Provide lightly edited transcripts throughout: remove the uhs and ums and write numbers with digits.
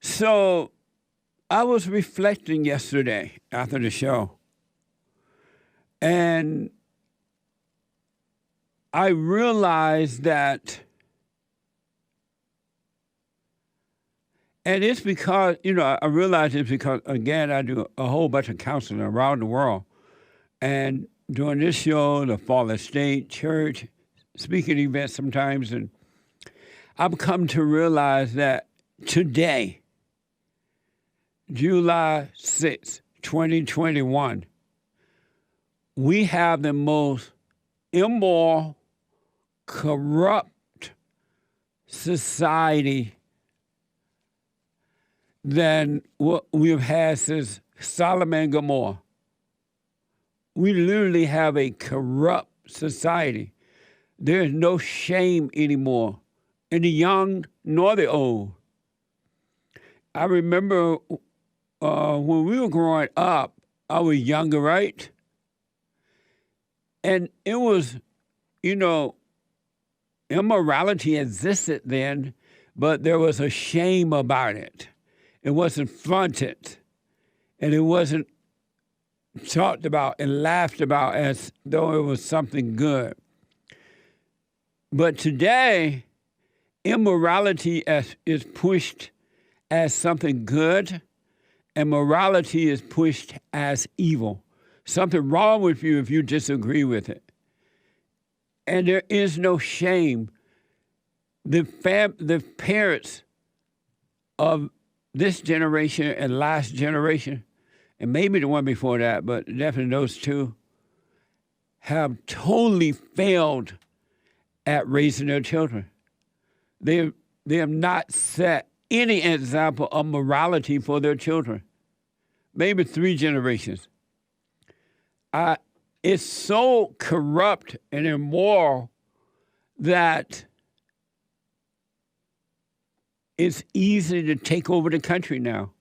So I was reflecting yesterday after the show, and I realized that, and it's because, I realized it's because, again, I do a whole bunch of counseling around the world. And during this show, the Fall Estate, church, speaking events sometimes, and I've come to realize that today, July 6, 2021, we have the most immoral, corrupt society than what we've had since Sodom and Gomorrah. We literally have a corrupt society. There is no shame anymore in the young nor the old. I remember when we were growing up, I was younger, right? And it was, immorality existed then, but there was a shame about it. It wasn't flaunted, and it wasn't talked about and laughed about as though it was something good. But today, immorality is pushed as something good, and morality is pushed as evil. Something wrong with you if you disagree with it. And there is no shame. The parents of this generation and last generation, and maybe the one before that, but definitely those two, have totally failed at raising their children. They have not set any example of morality for their children. Maybe 3 generations. It's so corrupt and immoral that it's easy to take over the country now.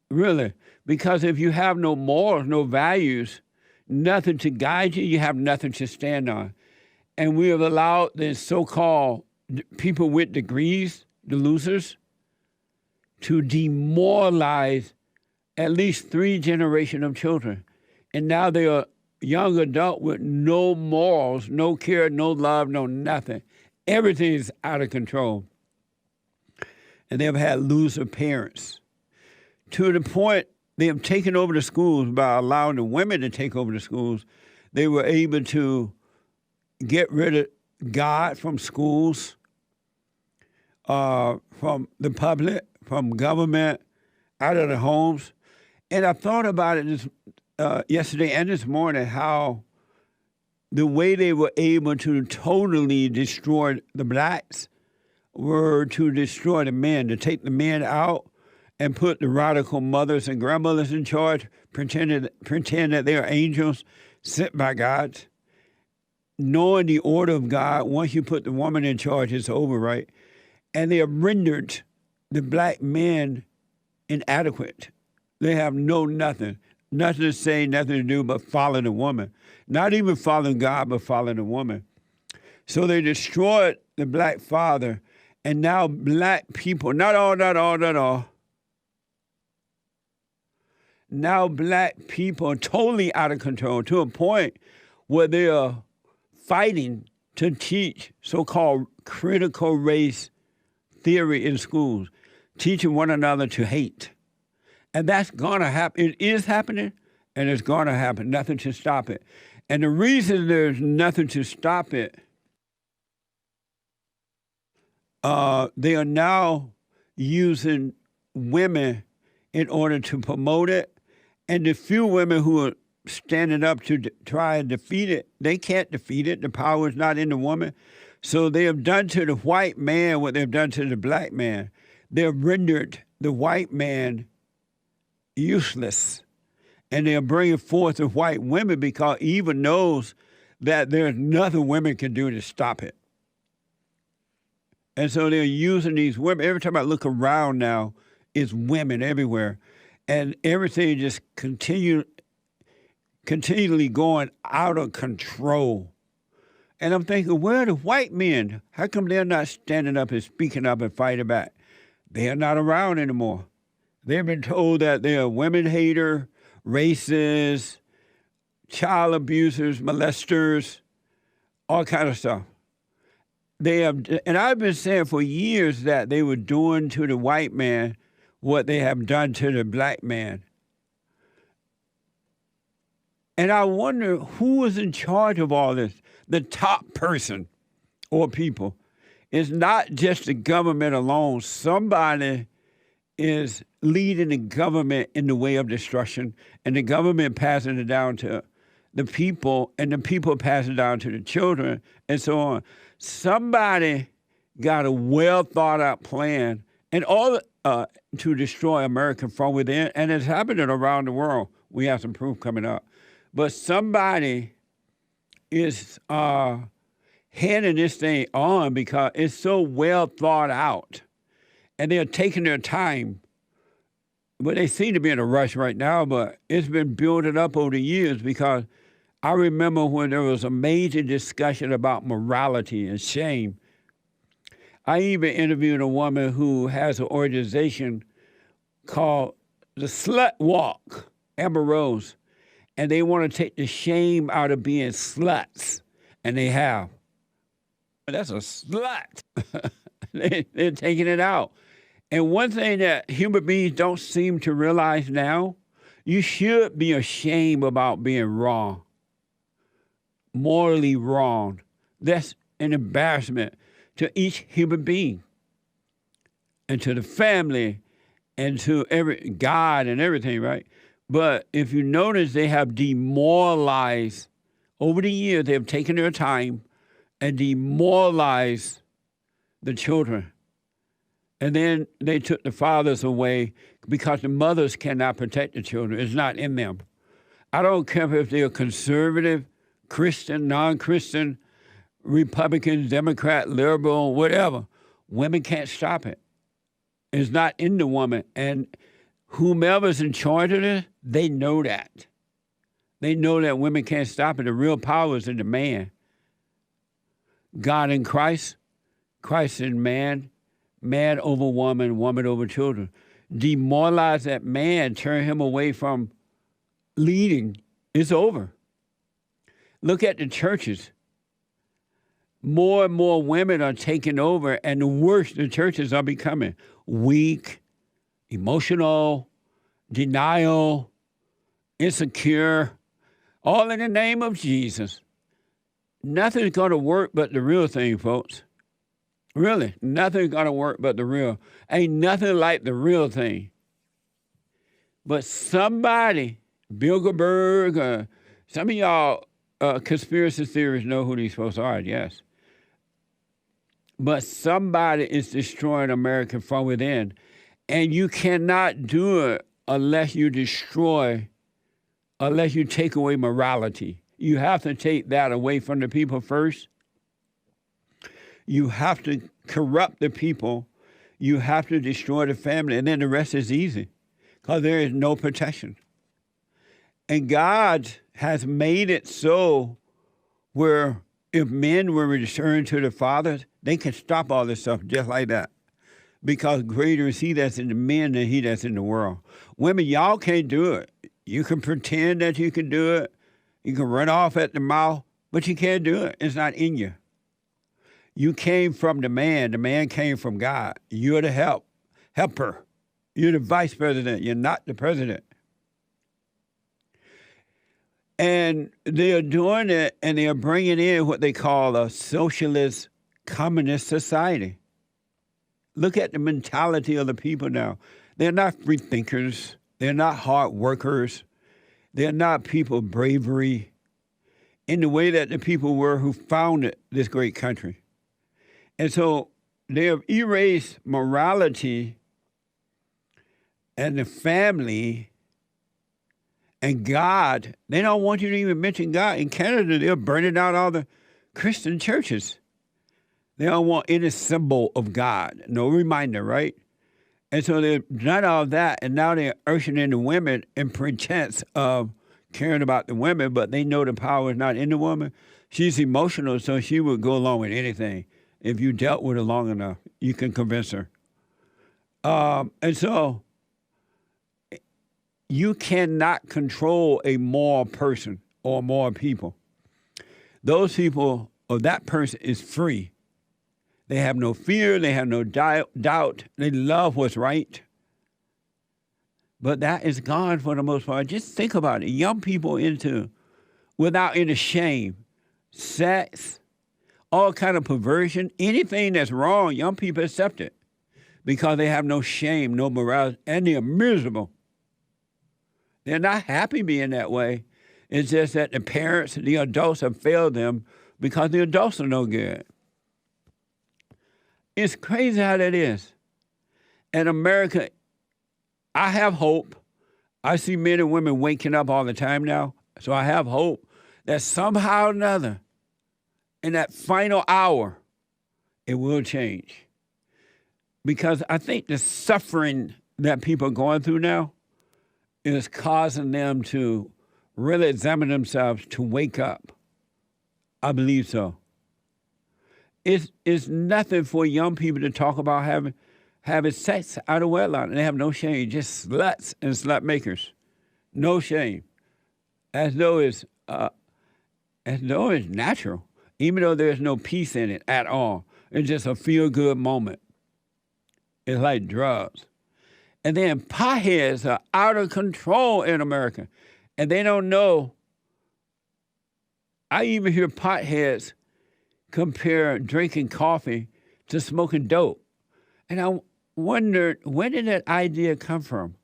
Really. Because if you have no morals, no values, nothing to guide you, you have nothing to stand on. And we have allowed the so-called people with degrees, the losers, to demoralize at least 3 generations of children. And now they are young adults with no morals, no care, no love, no nothing. Everything is out of control. And they've had loser parents. To the point they have taken over the schools by allowing the women to take over the schools. They were able to get rid of God from schools, from the public, from government, out of the homes. And I thought about it yesterday and this morning, how the way they were able to totally destroy the blacks were to destroy the men, to take the men out and put the radical mothers and grandmothers in charge, pretend that they are angels sent by God. Knowing the order of God, once you put the woman in charge, it's over, right? And they have rendered the black men inadequate. They have nothing to say, nothing to do but follow the woman. Not even following God, but following the woman. So they destroyed the black father, and now black people, not all. Now black people are totally out of control to a point where they are fighting to teach so-called critical race theory in schools, teaching one another to hate. And that's going to happen. It is happening, and it's going to happen. Nothing to stop it. And the reason there's nothing to stop it, they are now using women in order to promote it. And the few women who are standing up to try and defeat it, they can't defeat it. The power is not in the woman. So they have done to the white man what they've done to the black man. They have rendered the white man useless. And they are bringing forth the white women because Eva knows that there's nothing women can do to stop it. And so they're using these women. Every time I look around now, it's women everywhere. And everything just continually going out of control. And I'm thinking, where are the white men? How come they're not standing up and speaking up and fighting back? They are not around anymore. They've been told that they are women hater, racist, child abusers, molesters, all kind of stuff. They have, and I've been saying for years that they were doing to the white man what they have done to the black man. And I wonder who is in charge of all this. The top person or people. It's not just the government alone. Somebody is leading the government in the way of destruction, and the government passing it down to the people, and the people passing it down to the children, and so on. Somebody got a well thought out plan, and all to destroy America from within, and it's happening around the world. We have some proof coming up. But somebody is heading this thing on because it's so well thought out. And they're taking their time. But they seem to be in a rush right now, but it's been building up over the years because I remember when there was a major discussion about morality and shame. I even interviewed a woman who has an organization called the Slut Walk, Amber Rose. And they want to take the shame out of being sluts. And they have. That's a slut. They're taking it out. And one thing that human beings don't seem to realize now, you should be ashamed about being wrong. Morally wrong. That's an embarrassment to each human being. And to the family. And to God and everything, right? But if you notice, they have demoralized, over the years, they have taken their time and demoralized the children. And then they took the fathers away because the mothers cannot protect the children. It's not in them. I don't care if they're conservative, Christian, non-Christian, Republican, Democrat, liberal, whatever. Women can't stop it. It's not in the woman. And whomever's in charge of this, they know that. They know that women can't stop it. The real power is in the man. God in Christ, Christ in man, man over woman, woman over children. Demoralize that man, turn him away from leading. It's over. Look at the churches. More and more women are taking over, and the worse the churches are becoming. Weak, emotional, denial, insecure, all in the name of Jesus. Nothing's going to work but the real thing, folks. Really, nothing's going to work but the real. Ain't nothing like the real thing. But somebody, Bilderberg, some of y'all conspiracy theorists know who these folks are, yes. But somebody is destroying America from within. And you cannot do it unless you destroy, unless you take away morality. You have to take that away from the people first. You have to corrupt the people. You have to destroy the family. And then the rest is easy because there is no protection. And God has made it so where if men were returned to the fathers, they can stop all this stuff just like that. Because greater is he that's in the men than he that's in the world. Women, y'all can't do it. You can pretend that you can do it. You can run off at the mouth, but you can't do it. It's not in you. You came from the man. The man came from God. You're the helper. You're the vice president. You're not the president. And they are doing it, and they are bringing in what they call a socialist communist society. Look at the mentality of the people now. They're not free thinkers. They're not hard workers. They're not people of bravery in the way that the people were who founded this great country. And so they have erased morality and the family and God. They don't want you to even mention God. In Canada, they're burning down all the Christian churches. They don't want any symbol of God, no reminder, right? And so they've done all that, and now they're ushering in the women in pretense of caring about the women, but they know the power is not in the woman. She's emotional, so she would go along with anything. If you dealt with her long enough, you can convince her. And so you cannot control a moral person or moral people. Those people or that person is free. They have no fear. They have no doubt. They love what's right. But that is gone for the most part. Just think about it. Young people without any shame, sex, all kind of perversion, anything that's wrong, young people accept it because they have no shame, no morality, and they're miserable. They're not happy being that way. It's just that the parents, the adults have failed them because the adults are no good. It's crazy how that is. In America, I have hope. I see men and women waking up all the time now. So I have hope that somehow or another, in that final hour, it will change. Because I think the suffering that people are going through now is causing them to really examine themselves to wake up. I believe so. It's nothing for young people to talk about having sex out of wedlock, and they have no shame. Just sluts and slut makers, no shame, as though it's natural, even though there's no peace in it at all. It's just a feel-good moment. It's like drugs. And then potheads are out of control in America, and they don't know. I even hear potheads compare drinking coffee to smoking dope. And I wondered, where did that idea come from?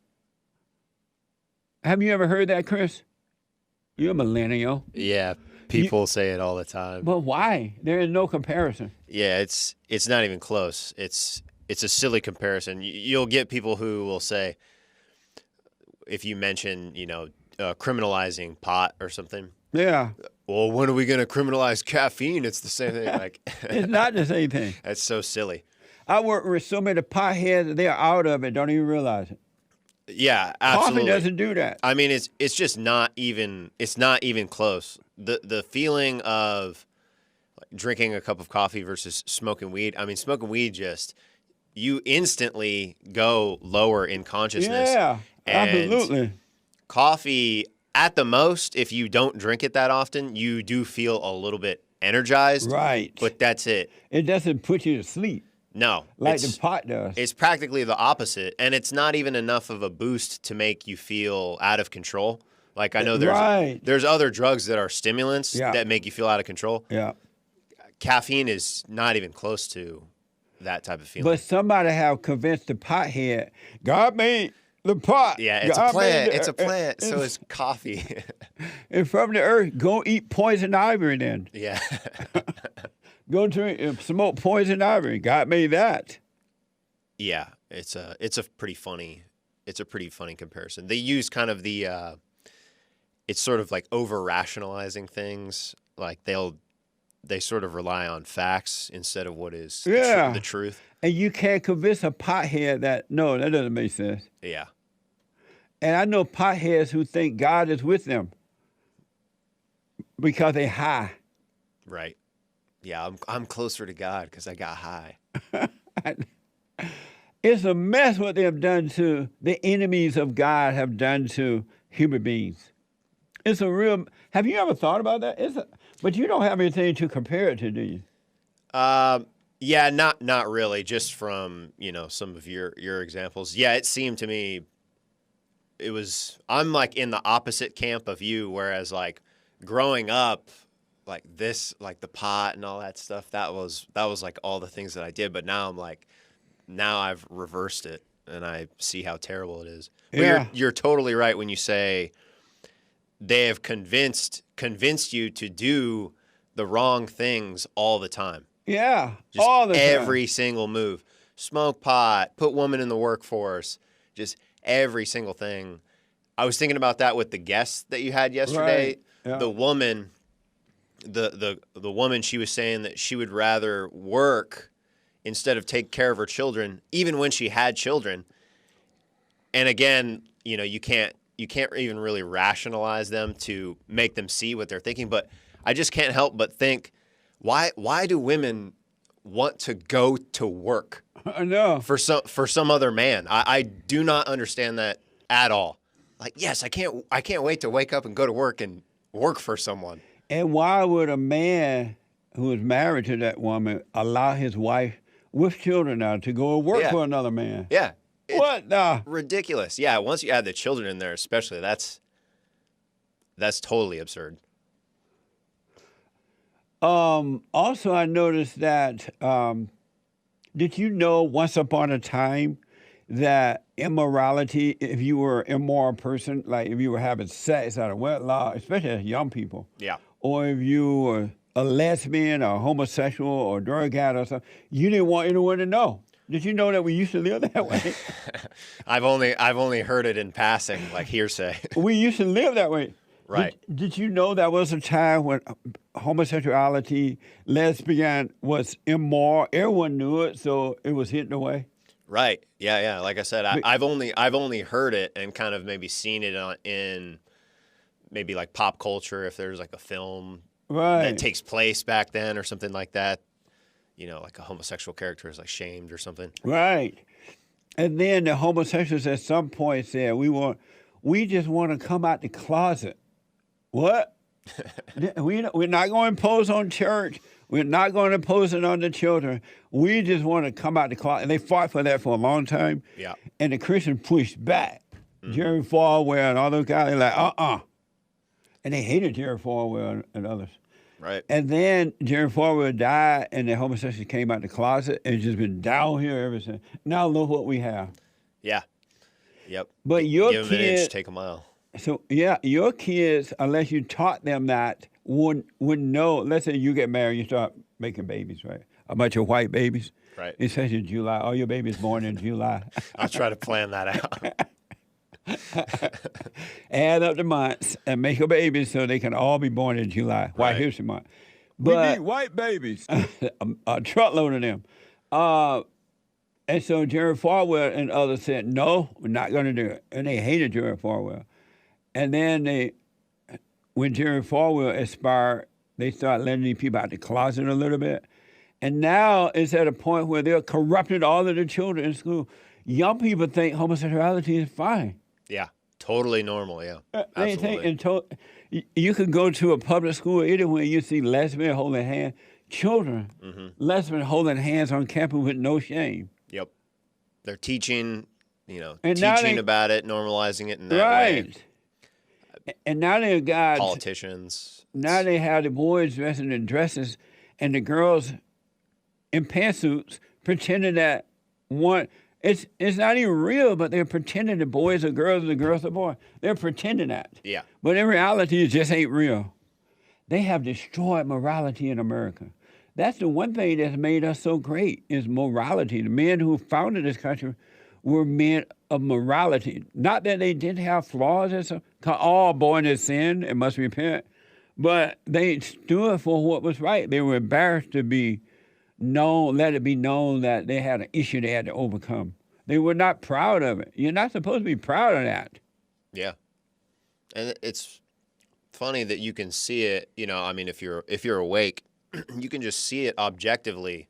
Have you ever heard that, Chris? You're a millennial. Yeah, people say it all the time. But why? There is no comparison. Yeah, it's not even close. It's a silly comparison. You'll get people who will say, if you mention, criminalizing pot or something. Yeah. Well, when are we going to criminalize caffeine? It's the same thing. Like, it's not the same thing. That's so silly. I work with so many potheads that they're out of it, don't even realize it. Yeah, absolutely. Coffee doesn't do that. I mean, it's just not even close. The feeling of drinking a cup of coffee versus smoking weed. I mean, smoking weed you instantly go lower in consciousness. Yeah, and absolutely. Coffee, at the most, if you don't drink it that often, you do feel a little bit energized. Right. But that's it. It doesn't put you to sleep. No. Like the pot does. It's practically the opposite, and it's not even enough of a boost to make you feel out of control. Like, I know there's other drugs that are stimulants that make you feel out of control. Yeah. Caffeine is not even close to that type of feeling. But somebody have convinced the pothead, God made the pot. Yeah, it's a plant. It's a plant, so it's coffee. And from the earth, go eat poison ivory then. Yeah. Go drink, smoke poison ivory. God made that. Yeah, it's a pretty funny comparison. They use kind of it's sort of like over rationalizing things. Like they sort of rely on facts instead of what is the truth. And you can't convince a pothead that doesn't make sense. Yeah. And I know potheads who think God is with them because they high. Right. Yeah, I'm closer to God because I got high. It's a mess what they have done to the enemies of God have done to human beings. It's a real. Have you ever thought about that? But you don't have anything to compare it to, do you? Yeah, not really. Just from some of your examples. Yeah, it seemed to me. I'm like in the opposite camp of you, whereas like growing up. Like this, like the pot and all that stuff, that was like all the things that I did. But now now I've reversed it and I see how terrible it is. But yeah. You're totally right when you say they have convinced you to do the wrong things all the time. Yeah, just all the time. Every single move. Smoke pot, put women in the workforce, just every single thing. I was thinking about that with the guest that you had yesterday. Right. Yeah. The woman... The woman, she was saying that she would rather work instead of take care of her children, even when she had children. And again, you can't even really rationalize them to make them see what they're thinking. But I just can't help but think, why do women want to go to work? I know. for some other man. I do not understand that at all. Like, yes, I can't wait to wake up and go to work and work for someone. And why would a man who is married to that woman allow his wife with children now to go and work Yeah. for another man? Yeah. What the? Ridiculous. Yeah, once you add the children in there, especially, that's totally absurd. Also, I noticed that, did you know once upon a time that immorality, if you were an immoral person, like if you were having sex out of wedlock, especially as young people, Yeah. or if you were a lesbian or homosexual or drug addict or something, you didn't want anyone to know. Did you know that we used to live that way? I've only heard it in passing, like hearsay. We used to live that way. Right. Did you know that was a time when homosexuality, lesbian was immoral? Everyone knew it, so it was hidden away. Right. Yeah. Like I said, I've only heard it and kind of maybe seen it in maybe like pop culture, if there's like a film that takes place back then or something like that. Like a homosexual character is like shamed or something. Right. And then the homosexuals at some point said, we just want to come out the closet. What? We're not going to impose on church. We're not going to impose it on the children. We just want to come out the closet. And they fought for that for a long time. Yeah. And the Christians pushed back. Jerry Falwell and all those guys, they're like, And they hated Jerry Falwell and others. Right. And then Jerry Falwell died, and the homosexuals came out the closet, and it's just been downhill ever since. Now look what we have. Yeah. Yep. But your Give them an inch, kids, take a mile. so yeah, your kids, unless you taught them that, wouldn't know. Let's say you get married, you start making babies, right? A bunch of white babies. Right. It says in July. All your babies born in July. I'll try to plan that out. Add up the months and make a baby so they can all be born in July. White Right. History Month. We But need white babies. a truckload of them. And so Jerry Falwell and others said, no, we're not going to do it. And they hated Jerry Falwell. And then when Jerry Falwell expired, they started letting these people out the closet a little bit. And now it's at a point where they're corrupting all of the children in school. Young people think homosexuality is fine. Yeah. Totally normal. Yeah. They Absolutely. think you can go to a public school anywhere, you see lesbians holding hands, children, lesbians holding hands on campus with no shame. Yep. They're teaching, And now teaching they- about it, normalizing it in that way. Right. And now they've got Politicians. now they have the boys dressing in dresses and the girls in pantsuits pretending that one it's not even real, but they're pretending the boys are girls and the girls are boys. They're pretending that. Yeah. But in reality, it just ain't real. They have destroyed morality in America. That's the one thing that's made us so great is morality. The men who founded this country were men of morality. Not that they didn't have flaws and so, 'cause all born in sin and must repent, but they stood for what was right. They were embarrassed to be known, let it be known that they had an issue they had to overcome. They were not proud of it. You're not supposed to be proud of that. Yeah. And it's funny that you can see it, if you're awake, you can just see it objectively.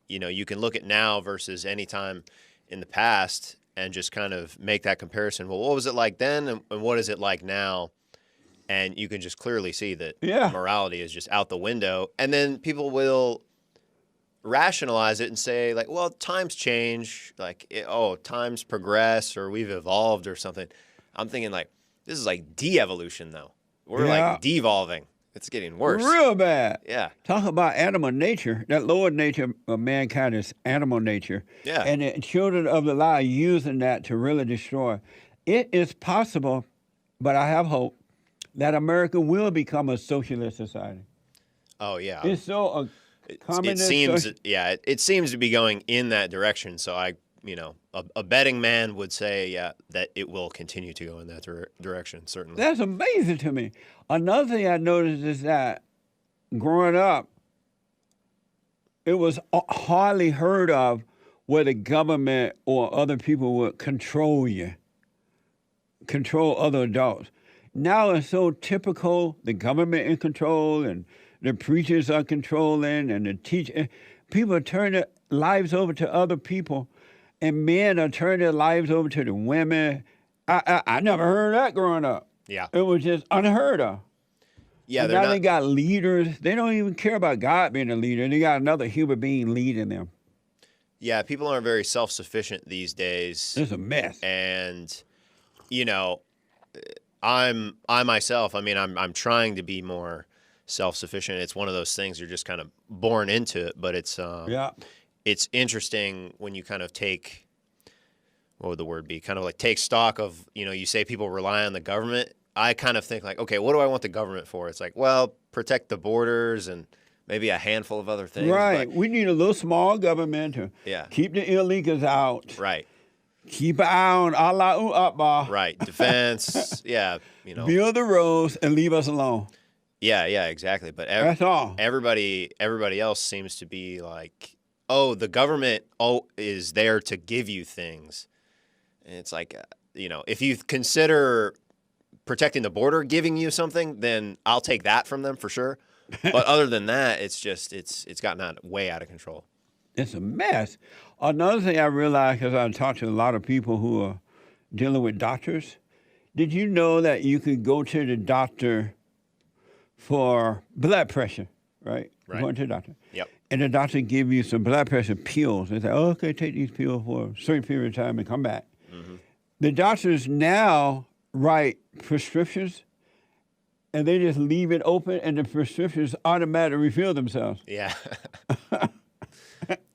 You can look at now versus any time in the past and just kind of make that comparison. Well, what was it like then and what is it like now? And you can just clearly see that morality is just out the window. And then people will rationalize it and say, like, well, times change, like, times progress or we've evolved or something. I'm thinking, like, this is like de-evolution, though. We're like devolving. It's getting worse. Real bad. Yeah. Talk about animal nature. That lower nature of mankind is animal nature. Yeah. And the children of the lie are using that to really destroy. It is possible, but I have hope, that America will become a socialist society. Oh, yeah. It's so It communist. seems, it seems to be going in that direction. So a betting man would say, that it will continue to go in that direction, certainly. That's amazing to me. Another thing I noticed is that growing up, it was hardly heard of where the government or other people would control you, control other adults. Now it's so typical, the government in control and the preachers are controlling and the teacher. People turn it, lives over to other people, and men are turning their lives over to the women. I never heard that growing up. Yeah. It was just unheard of. Yeah, And they're now not. they got leaders. They don't even care about God being a leader. They got another human being leading them. Yeah, people aren't very self-sufficient these days. It's a mess. And you know, I myself, I mean, I'm trying to be more self-sufficient. It's one of those things you're just kind of born into it, but it's it's interesting when you kind of take, what would the word be? Kind of like take stock of, you say people rely on the government. I kind of think like, okay, what do I want the government for? It's like, well, protect the borders and maybe a handful of other things. Right. But, We need a little small government to keep the illegals out. Right. Keep an eye on Allahu Akbar. Right. Defense. Yeah. Build the roads and leave us alone. Yeah, exactly. But that's all. Everybody else seems to be like, oh, the government is there to give you things. And it's like, if you consider protecting the border giving you something, then I'll take that from them for sure. But other than that, it's gotten way out of control. It's a mess. Another thing I realized, because I talked to a lot of people who are dealing with doctors, did you know that you could go to the doctor for blood pressure, right? Right. Going to the doctor. Yep. And the doctor give you some blood pressure pills. They say, oh, okay, take these pills for a certain period of time and come back. Mm-hmm. The doctors now write prescriptions, and they just leave it open, and the prescriptions automatically refill themselves. Yeah.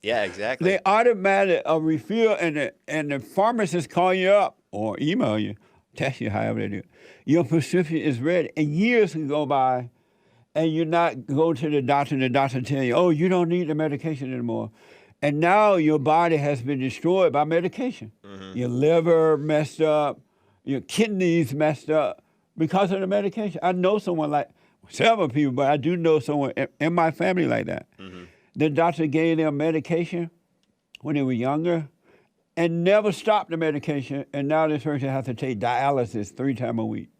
Yeah, exactly. They automatically refill, and the pharmacist call you up or email you, text you, however they do. Your prescription is ready, and years can go by, and you not go to the doctor, and the doctor tell you, oh, you don't need the medication anymore. And now your body has been destroyed by medication. Mm-hmm. Your liver messed up, your kidneys messed up because of the medication. I know someone like several people, but I do know someone in my family like that. Mm-hmm. The doctor gave them medication when they were younger and never stopped the medication, and now this person has to take dialysis 3 times a week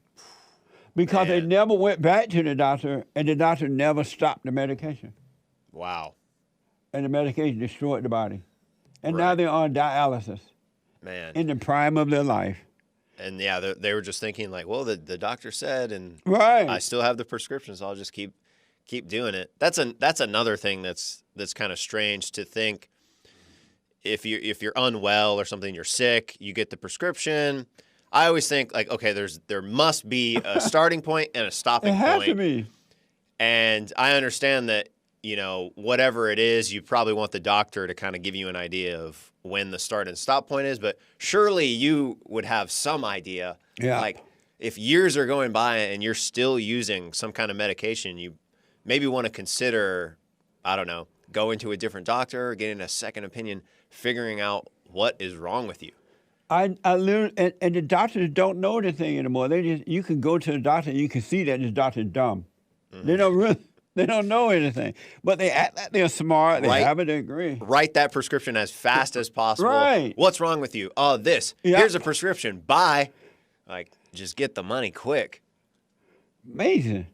because they never went back to the doctor, and the doctor never stopped the medication. Wow. And the medication destroyed the body. And now they're on dialysis. Man. In the prime of their life. And yeah, they were just thinking like, well, the doctor said, and right. I still have the prescriptions, so I'll just keep doing it. That's another thing that's kind of strange to think. If you're unwell or something, you're sick, you get the prescription. I always think like, okay, there must be a starting point and a stopping point. It has to be. And I understand that, whatever it is, you probably want the doctor to kind of give you an idea of when the start and stop point is, but surely you would have some idea. Yeah. Like if years are going by and you're still using some kind of medication, you maybe want to consider, I don't know, going to a different doctor, getting a second opinion, figuring out what is wrong with you. I learned, and the doctors don't know anything anymore. You can go to the doctor and you can see that this doctor's dumb. Mm-hmm. They don't know anything, but they act like they're smart. They have a degree. Write that prescription as fast as possible. Right. What's wrong with you? Oh, this. Yep. Here's a prescription. Bye. Like, just get the money quick. Amazing.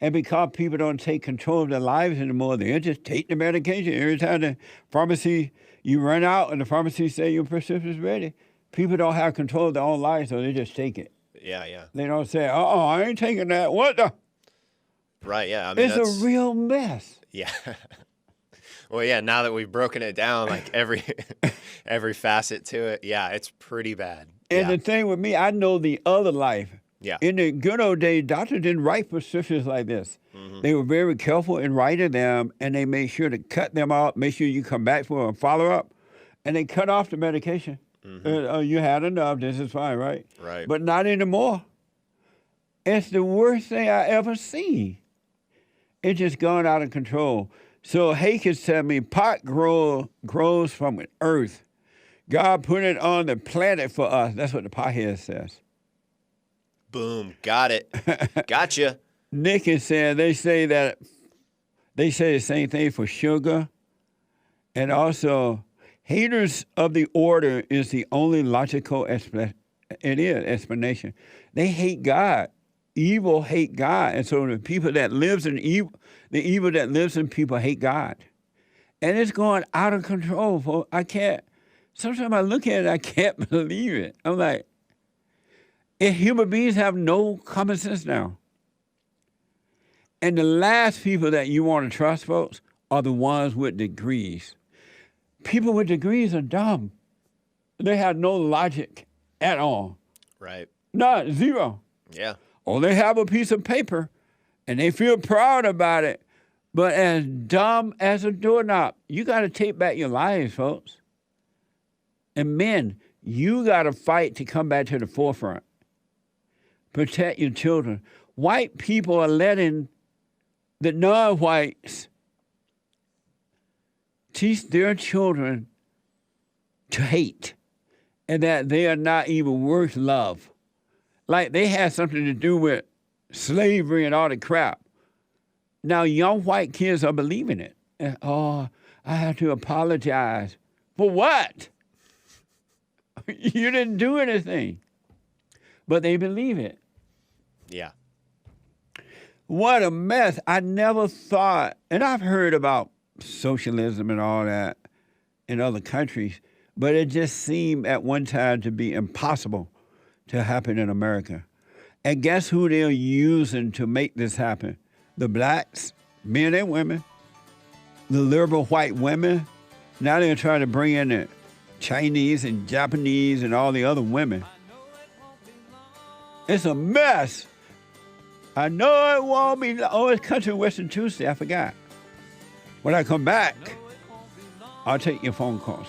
And because people don't take control of their lives anymore, they just take the medication. Every time the pharmacy, you run out and the pharmacy say your prescription is ready, people don't have control of their own lives, so they just take it. Yeah. They don't say, I ain't taking that. What the? Right, yeah. I mean, it's a real mess. Yeah. Well, yeah, now that we've broken it down, like every facet to it, yeah, it's pretty bad. And the thing with me, I know the other life. Yeah. In the good old days, doctors didn't write prescriptions like this. Mm-hmm. They were very careful in writing them, and they made sure to cut them out, make sure you come back for a follow-up, and they cut off the medication. Mm-hmm. You had enough, this is fine, right? Right. But not anymore. It's the worst thing I ever seen. It's just gone out of control. So Hankins tell me pot grows from the earth. God put it on the planet for us. That's what the pothead says. Boom. Got it. Gotcha. Nick is saying they say the same thing for sugar. And also, haters of the order is the only logical explanation. They hate God. Evil hate God. And so the people that lives in evil, the evil that lives in people hate God. And it's going out of control. Sometimes I look at it, I can't believe it. I'm like, if human beings have no common sense now. And the last people that you want to trust, folks, are the ones with degrees. People with degrees are dumb. They have no logic at all. Right. Not zero. Yeah. Or they have a piece of paper and they feel proud about it, but as dumb as a doorknob. You got to take back your lives, folks. And men, you got to fight to come back to the forefront. Protect your children. White people are letting the non-whites teach their children to hate and that they are not even worth love. Like they had something to do with slavery and all the crap. Now young white kids are believing it. And, I have to apologize. For what? You didn't do anything. But they believe it. Yeah. What a mess. I never thought, and I've heard about socialism and all that in other countries, but it just seemed at one time to be impossible to happen in America. And guess who they're using to make this happen? The blacks, men and women, the liberal white women. Now they're trying to bring in the Chinese and Japanese and all the other women. It's a mess. I know it won't be. Oh, it's Country Western Tuesday. I forgot. When I come back, I'll take your phone calls.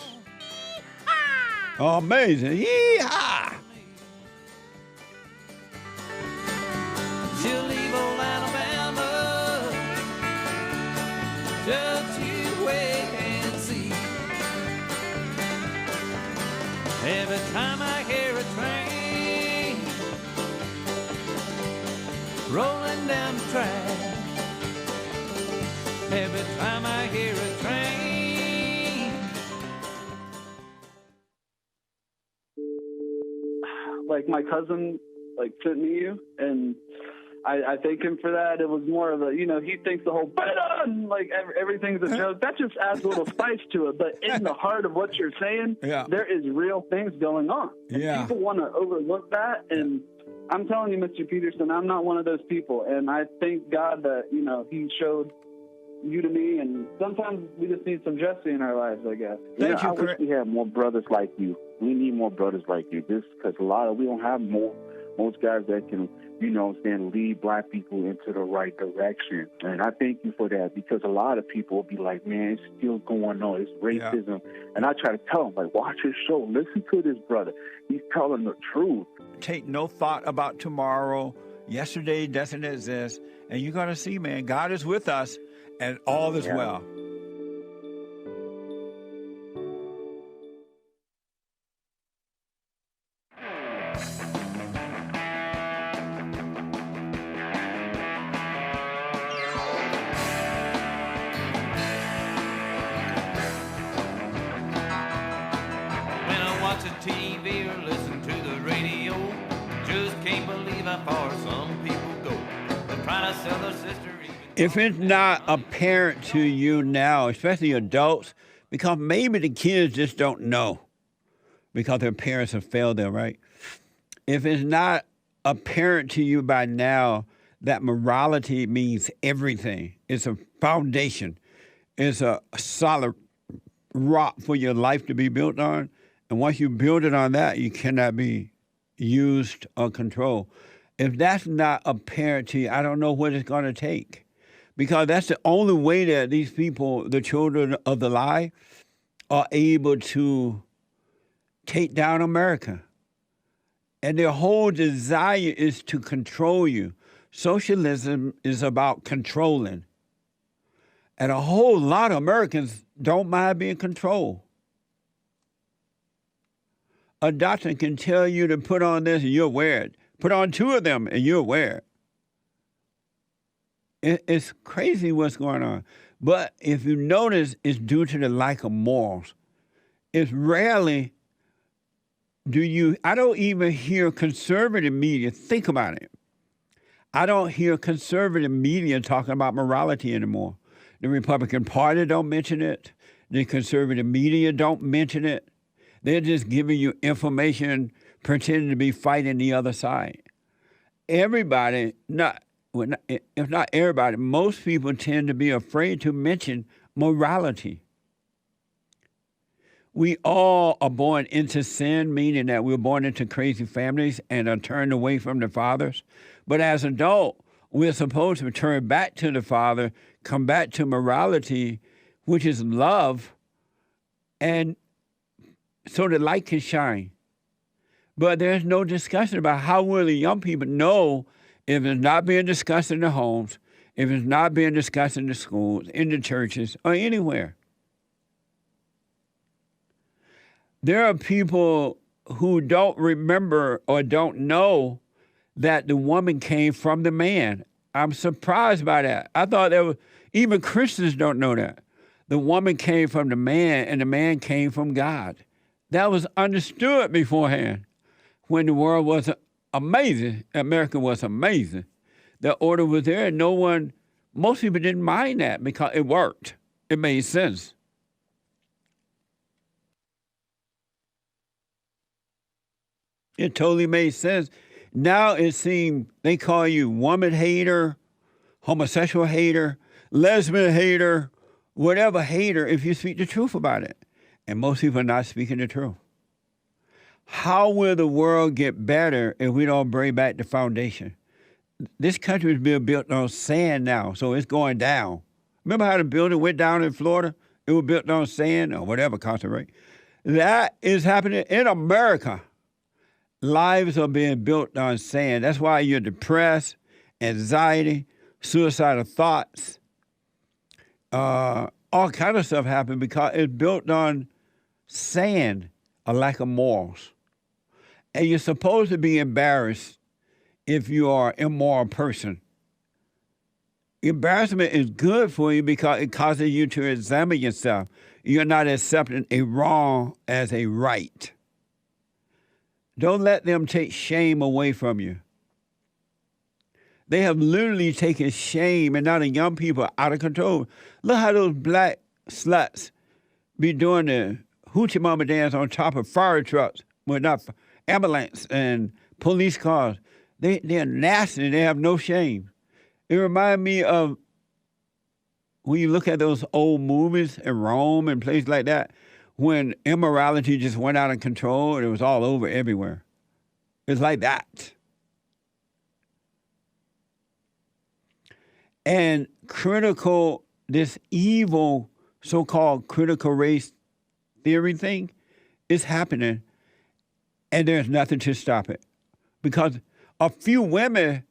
Oh, amazing. Yee-haw! She'll leave old Alabama. Just you wait and see. Every time I hear a train rolling down the track, every time I hear a train. Like my cousin, sent me you, and I thank him for that. It was more of a, he thinks the whole everything's a joke. That just adds a little spice to it. But in the heart of what you're saying, there is real things going on. And people want to overlook that. And I'm telling you, Mr. Peterson, I'm not one of those people. And I thank God that, he showed you to me. And sometimes we just need some Jesse in our lives, I guess. I wish we had more brothers like you. We need more brothers like you. This because we don't have most guys that can, lead black people into the right direction. And I thank you for that because a lot of people will be like, man, it's still going on. It's racism. Yeah. And I try to tell them, watch his show. Listen to this brother. He's telling the truth. Take no thought about tomorrow. Yesterday doesn't exist. And you're going to see, man, God is with us and all is well. TV or listen to the radio. Just can't believe how far some people go. They're trying to sell their sister. If it's not apparent to you now, especially adults, because maybe the kids just don't know because their parents have failed them, right? If it's not apparent to you by now that morality means everything, it's a foundation, it's a solid rock for your life to be built on. And once you build it on that, you cannot be used or controlled. If that's not apparent to you, I don't know what it's going to take. Because that's the only way that these people, the children of the lie, are able to take down America. And their whole desire is to control you. Socialism is about controlling. And a whole lot of Americans don't mind being controlled. A doctor can tell you to put on this and you'll wear it. Put on 2 of them and you'll wear it. It's crazy what's going on. But if you notice, it's due to the lack of morals. It's rarely I don't even hear conservative media think about it. I don't hear conservative media talking about morality anymore. The Republican Party don't mention it. The conservative media don't mention it. They're just giving you information, pretending to be fighting the other side. Everybody, if not everybody, most people tend to be afraid to mention morality. We all are born into sin, meaning that we're born into crazy families and are turned away from the fathers. But as adults, we're supposed to turn back to the Father, come back to morality, which is love, and so the light can shine. But there's no discussion about how will the young people know if it's not being discussed in the homes, if it's not being discussed in the schools, in the churches, or anywhere. There are people who don't remember or don't know that the woman came from the man. I'm surprised by that. I thought even Christians don't know that. The woman came from the man and the man came from God. That was understood beforehand when the world was amazing. America was amazing. The order was there and most people didn't mind that because it worked. It made sense. It totally made sense. Now it seems they call you woman hater, homosexual hater, lesbian hater, whatever hater if you speak the truth about it. And most people are not speaking the truth. How will the world get better if we don't bring back the foundation? This country is being built on sand now, so it's going down. Remember how the building went down in Florida? It was built on sand or whatever, right? That is happening in America. Lives are being built on sand. That's why you're depressed, anxiety, suicidal thoughts, all kind of stuff happen because it's built on sand, a lack of morals. And you're supposed to be embarrassed if you are an immoral person. Embarrassment is good for you because it causes you to examine yourself. You're not accepting a wrong as a right. Don't let them take shame away from you. They have literally taken shame, and now the young people are out of control. Look how those black sluts be doing the hoochie mama dance on top of fire trucks, well, not ambulance and police cars. They're nasty. They have no shame. It reminds me of when you look at those old movies in Rome and places like that, when immorality just went out of control and it was all over everywhere. It's like that. And this evil so-called critical race theory thing is happening, and there's nothing to stop it. Because a few women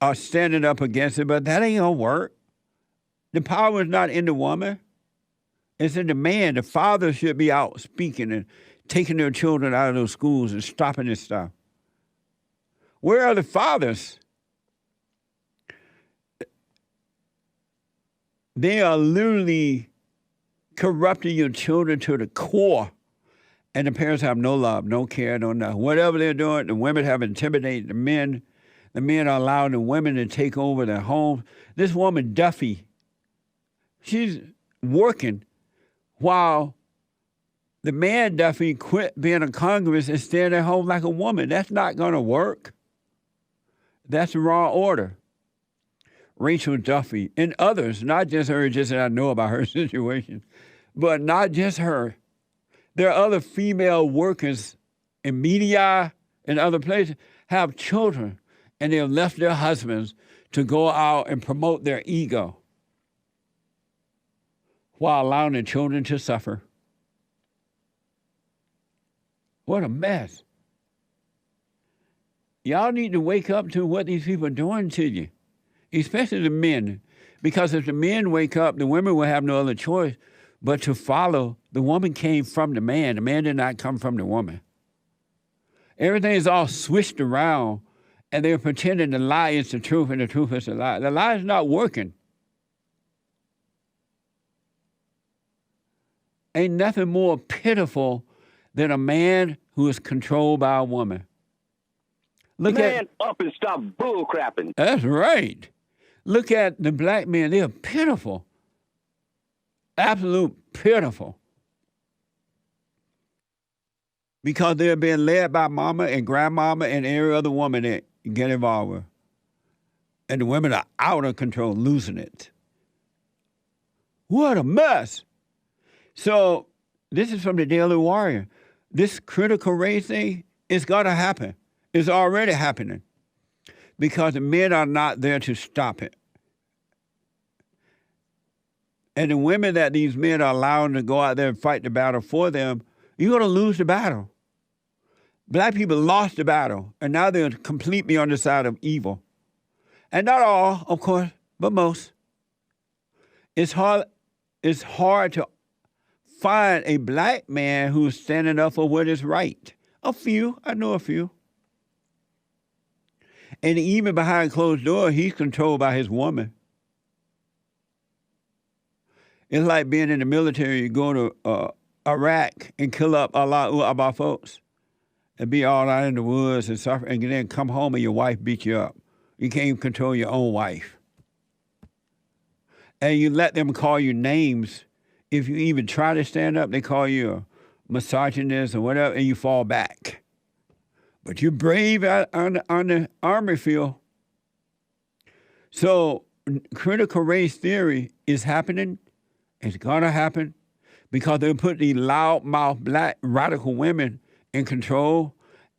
are standing up against it, but that ain't gonna work. The power is not in the woman. It's in the man. The father should be out speaking and taking their children out of those schools and stopping this stuff. Where are the fathers? They are literally corrupting your children to the core. And the parents have no love, no care, no nothing. Whatever they're doing, the women have intimidated the men. The men are allowing the women to take over their homes. This woman, Duffy, she's working while the man, Duffy, quit being in Congress and staying at home like a woman. That's not going to work. That's the wrong order. Rachel Duffy and others, not just her, just that I know about her situation, but not just her. There are other female workers in media and other places have children, and they've left their husbands to go out and promote their ego while allowing their children to suffer. What a mess. Y'all need to wake up to what these people are doing to you, especially the men, because if the men wake up, the women will have no other choice but to follow. The woman came from the man. The man did not come from the woman. Everything is all switched around, and they're pretending the lie is the truth and the truth is the lie. The lie is not working. Ain't nothing more pitiful than a man who is controlled by a woman. Man up and stop bull crapping. That's right. Look at the black men. They're pitiful. Absolute pitiful. Because they're being led by mama and grandmama and every other woman that get involved with. And the women are out of control, losing it. What a mess. So this is from the Daily Warrior. This critical race thing is going to happen. It's already happening. Because the men are not there to stop it. And the women that these men are allowing to go out there and fight the battle for them, you're going to lose the battle. Black people lost the battle, and now they're completely on the side of evil. And not all, of course, but most. It's hard to find a black man who's standing up for what is right. A few, I know a few. And even behind closed doors, he's controlled by his woman. It's like being in the military. You go to Iraq and kill up a lot of our folks and be all out in the woods and suffer, and then come home and your wife beat you up. You can't even control your own wife. And you let them call you names. If you even try to stand up, they call you a misogynist or whatever, and you fall back. But you're brave on the army field. So critical race theory is happening. It's going to happen because they put these loudmouth black radical women in control,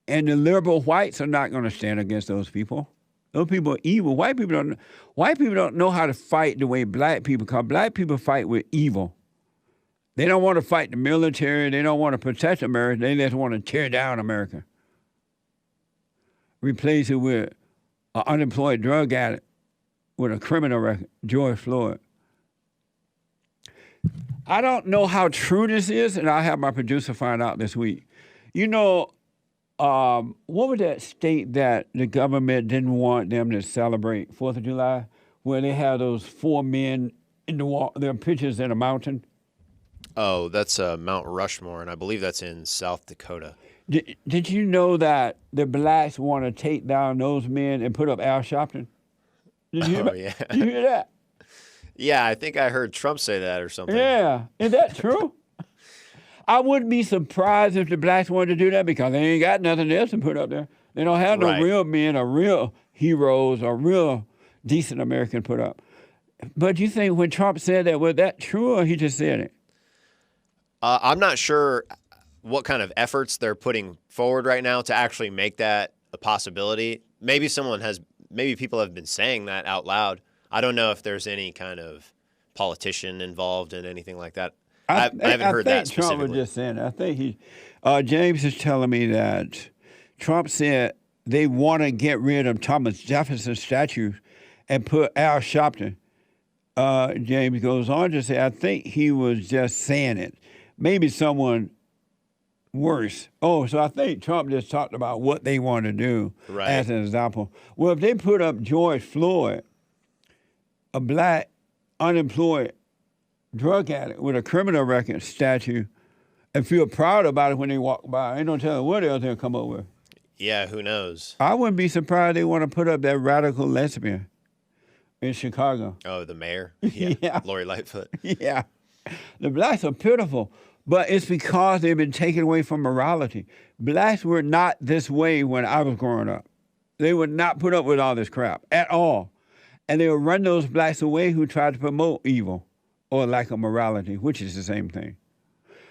and the liberal whites are not going to stand against those people. Those people are evil. White people don't know how to fight the way black people, because black people fight with evil. They don't want to fight the military. They don't want to protect America. They just want to tear down America. Replace it with an unemployed drug addict with a criminal record, George Floyd. I don't know how true this is, and I'll have my producer find out this week. You know, what was that state that the government didn't want them to celebrate 4th of July, where they had those 4 men in the wall, their pictures in a mountain? Oh, that's Mount Rushmore, and I believe that's in South Dakota. Did you know that the blacks want to take down those men and put up Al Sharpton? Did you yeah. Did you hear that? Yeah, I think I heard Trump say that or something. Yeah. Is that true? I wouldn't be surprised if the blacks wanted to do that because they ain't got nothing else to put up there. They don't have no real men or real heroes or real decent Americans put up. But you think when Trump said that, was that true or he just said it? I'm not sure what kind of efforts they're putting forward right now to actually make that a possibility. Maybe people have been saying that out loud. I don't know if there's any kind of politician involved in anything like that. I haven't heard that specifically. Trump was just saying that. I think James is telling me that Trump said they want to get rid of Thomas Jefferson statues and put Al Sharpton. James goes on to say, I think he was just saying it. Maybe someone worse. Oh, so I think Trump just talked about what they want to do as an example. Well, if they put up George Floyd, a black, unemployed drug addict with a criminal record statue, and feel proud about it when they walk by, ain't no telling what else they'll come up with. Yeah, who knows? I wouldn't be surprised they want to put up that radical lesbian in Chicago. Oh, the mayor? Yeah. Lori Lightfoot. Yeah. The blacks are pitiful, but it's because they've been taken away from morality. Blacks were not this way when I was growing up. They would not put up with all this crap at all. And they would run those blacks away who tried to promote evil or lack of morality, which is the same thing.